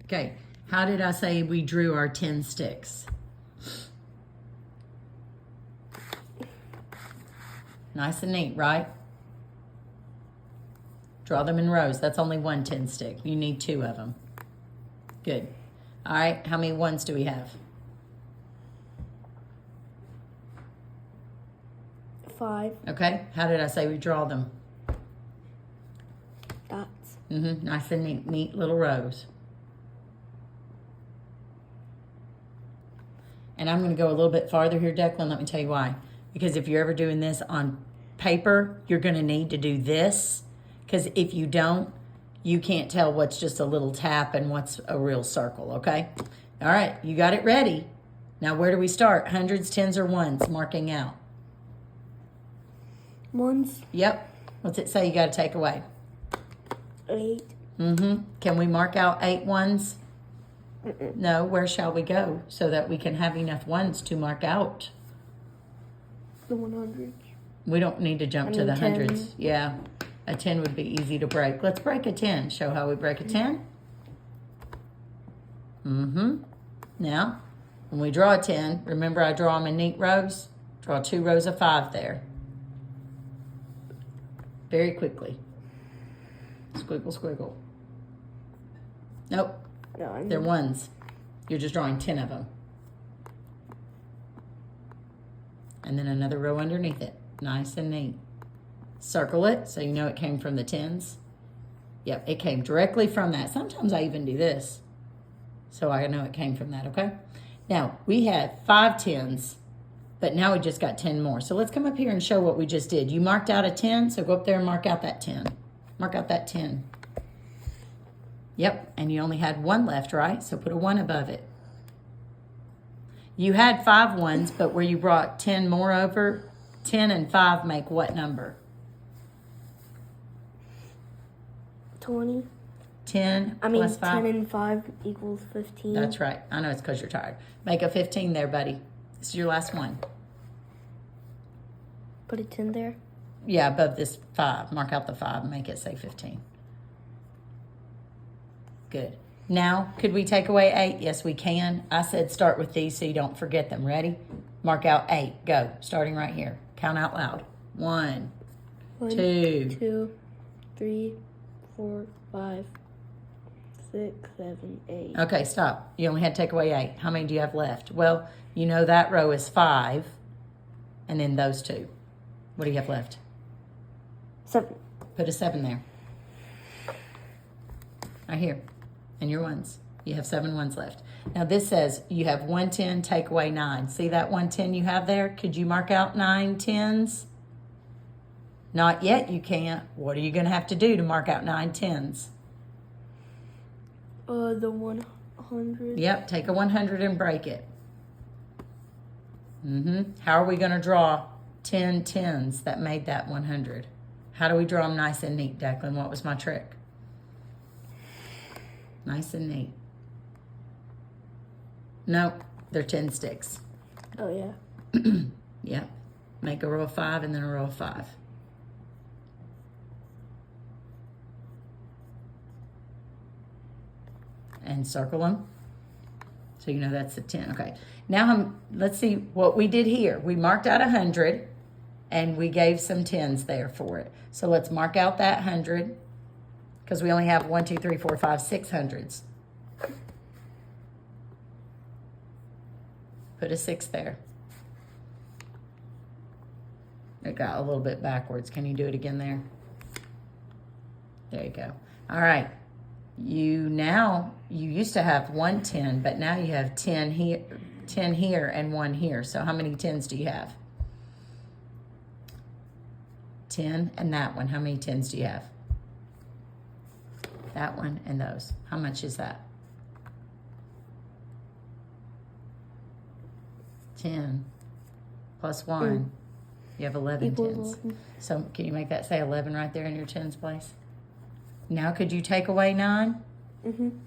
Okay, how did I say we drew our 10 sticks? Nice and neat, right? Draw them in rows. That's only one 10 stick. You need 2 of them. Good. All right, how many ones do we have? 5. Okay, how did I say we draw them? Dots. Nice and neat, neat little rows. And I'm going to go a little bit farther here, Declan. Let me tell you why. Because if you're ever doing this on paper, you're going to need to do this. Because if you don't, you can't tell what's just a little tap and what's a real circle, okay? All right, you got it ready. Now, where do we start? Hundreds, tens, or ones? Marking out. Ones. Yep. What's it say you got to take away? 8. Can we mark out 8 ones? No, where shall we go so that we can have enough ones to mark out? The 100s. We don't need to jump to the 10. hundreds. Yeah, a 10 would be easy to break. Let's break a 10. Show how we break a 10. Now, when we draw a 10, remember I draw them in neat rows? Draw 2 rows of 5 there. Very quickly. Squiggle, squiggle. Nope. No, They're ones. You're just drawing 10 of them. And then another row underneath it. Nice and neat. Circle it so you know it came from the 10s. Yep, it came directly from that. Sometimes I even do this so I know it came from that, okay? Now, we had 5 10s, but now we just got 10 more. So let's come up here and show what we just did. You marked out a 10, so go up there and mark out that 10. Mark out that 10. Yep, and you only had 1 left, right? So put a 1 above it. You had 5 ones, but where you brought 10 more over, 10 and 5 make what number? 20. 10 I mean, plus 5. 10 and 5 equals 15. That's right. I know it's because you're tired. Make a 15 there, buddy. This is your last one. Put a 10 there. Yeah, above this 5. Mark out the 5 and make it say 15. Good. Now, could we take away 8? Yes, we can. I said start with these so you don't forget them. Ready? Mark out 8. Go. Starting right here. Count out loud. 1, 1, 2, 2, 3, 4, 5, 6, 7, 8. Okay, stop. You only had to take away 8. How many do you have left? Well, you know that row is 5, and then those 2. What do you have left? 7. Put a 7 there. Right here. And your ones. You have 7 ones left. Now this says you have 1 10, take away 9. See that 1 10 you have there? Could you mark out 9 10s? Not yet, you can't. What are you going to have to do to mark out 9 10s? The 100. Yep, take a 100 and break it. How are we going to draw 10 10s that made that 100? How do we draw them nice and neat, Declan? What was my trick? Nice and neat. Nope, they're 10 sticks. Oh, yeah. Yep. Make a row of 5 and then a row of 5. And circle them. So you know that's the 10. Okay. Now let's see what we did here. We marked out 100 and we gave some 10s there for it. So let's mark out that 100 because we only have 1, 2, 3, 4, 5, 6 hundreds. Put a 6 there. It got a little bit backwards. Can you do it again there? There you go. All right. You used to have 1 10, but now you have 10 here and 1 here. So how many 10s do you have? 10 and that one. How many 10s do you have? That one and those. How much is that? 10 plus 1. You have 11 Equals 10s. 11. So can you make that say 11 right there in your 10s place? Now could you take away 9?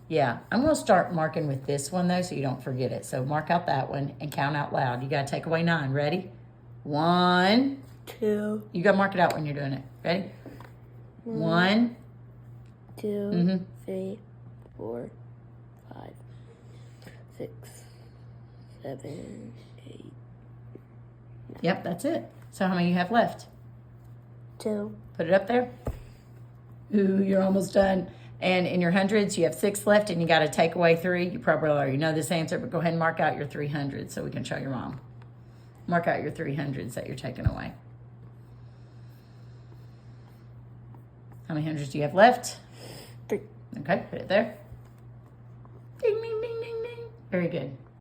Yeah, I'm going to start marking with this one though so you don't forget it. So mark out that one and count out loud. You got to take away 9. Ready? 1, 2. You got to mark it out when you're doing it. Ready? 1, 2, 3, 4, 5, 7, 8, Yep, that's it. So how many you have left? 2. Put it up there. Ooh, you're almost done. And in your hundreds, you have 6 left, and you got to take away 3. You probably already know this answer, but go ahead and mark out your 300 so we can show your mom. Mark out your 300s that you're taking away. How many hundreds do you have left? 3. Okay, put it there. Ding, ding, ding, ding, ding. Very good.